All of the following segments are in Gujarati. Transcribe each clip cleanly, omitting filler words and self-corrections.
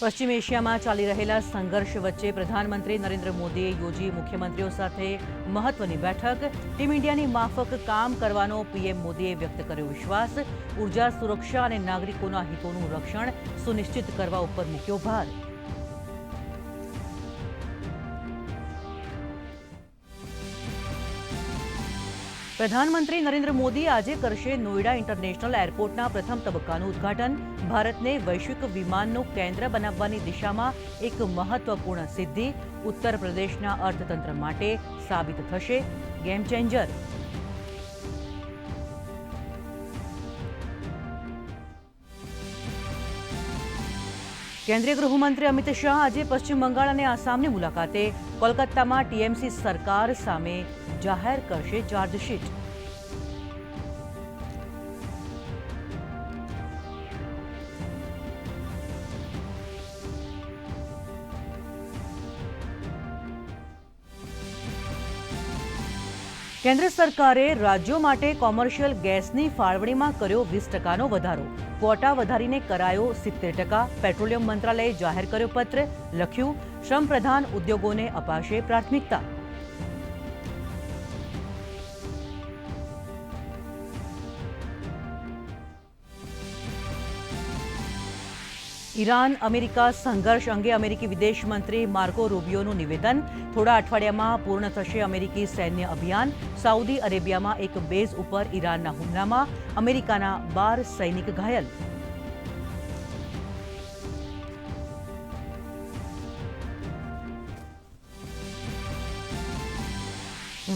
પશ્ચિમ એશિયામાં ચાલી રહેલા સંઘર્ષ વચ્ચે પ્રધાનમંત્રી નરેન્દ્ર મોદીએ યોજી મુખ્યમંત્રીઓ સાથે મહત્વની બેઠક। ટીમ ઇન્ડિયાની માફક કામ કરવાનો પીએમ મોદીએ વ્યક્ત કર્યો વિશ્વાસ। ઉર્જા સુરક્ષા અને નાગરિકોના હિતોનું રક્ષણ સુનિશ્ચિત કરવા ઉપર મૂક્યો ભાર। પ્રધાનમંત્રી નરેન્દ્ર મોદી આજે કરશે નોઈડા ઇન્ટરનેશનલ એરપોર્ટના પ્રથમ તબક્કાનું ઉદ્ઘાટન। ભારતને વૈશ્વિક વિમાનનું કેન્દ્ર બનાવવાની દિશામાં એક મહત્વપૂર્ણ સિદ્ધિ। ઉત્તર પ્રદેશના અર્થતંત્ર માટે સાબિત થશે ગેમ ચેન્જર। કેન્દ્રીય ગૃહમંત્રી અમિત શાહ આજે પશ્ચિમ બંગાળ અને આસામની મુલાકાતે। કોલકાતામાં ટીએમસી સરકાર સામે જાહેર કરશે ચાર્જશીટ। કેન્દ્ર સરકારે રાજ્યો માટે કોમર્શિયલ ગેસની ફાળવણીમાં કર્યો 20% વધારો। ક્વોટા વધારીને કરાયો 70%। પેટ્રોલિયમ મંત્રાલયે જાહેર કર્યો પત્ર, લખ્યું શ્રમ પ્રધાન ઉદ્યોગોને અપાશે પ્રાથમિકતા। ઈરાન અમેરિકા સંઘર્ષ અંગે અમેરિકી વિદેશ મંત્રી માર્કો રૂબિયોનું નિવેદન। થોડા અઠવાડિયામાં પૂર્ણ થશે અમેરિકી સૈન્ય અભિયાન। સાઉદી અરેબિયામાં એક બેઝ ઉપર ઈરાનના હુમલામાં અમેરિકાના 12 સૈનિક ઘાયલ।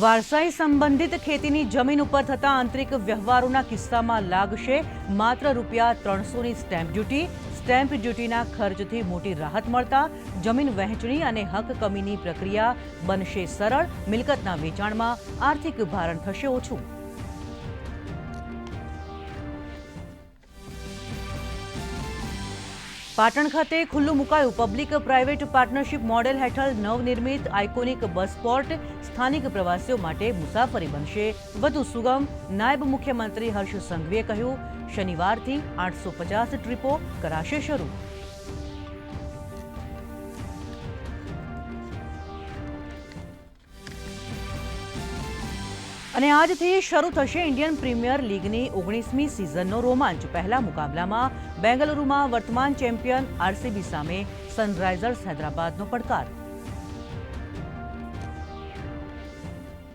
વારસાઈ સંબંધિત ખેતીની જમીન ઉપર થતા આંતરિક વ્યવહારોના કિસ્સામાં લાગશે માત્ર ₹300ની સ્ટેમ્પ ડ્યુટી। સ્ટેમ્પ ડ્યુટીના ખર્ચથી મોટી રાહત મળતા જમીન વહેંચણી અને હક કમીની પ્રક્રિયા બનશે સરળ। મિલકતના વેચાણમાં આર્થિક ભારણ થશે ઓછું। પાટણ ખાતે ખુલ્લું મુકાયું પબ્લિક પ્રાઇવેટ પાર્ટનરશિપ મોડેલ હેઠળ નવનિર્મિત આઇકોનિક બસ પોર્ટ। સ્થાનિક પ્રવાસીઓ માટે મુસાફરી બનશે વધુ સુગમ। નાયબ મુખ્યમંત્રી હર્ષ સંઘવીએ કહ્યું, શનિવારથી 850 ટ્રીપો કરાશે શરૂ। અને આજથી શરૂ થશે ઇન્ડિયન પ્રીમિયર લીગની 19મી સિઝનનો રોમાંચ। પહેલા મુકાબલામાં બેંગલુરુમાં વર્તમાન ચેમ્પિયન આરસીબી સામે સનરાઇઝર્સ હૈદરાબાદનો પડકાર।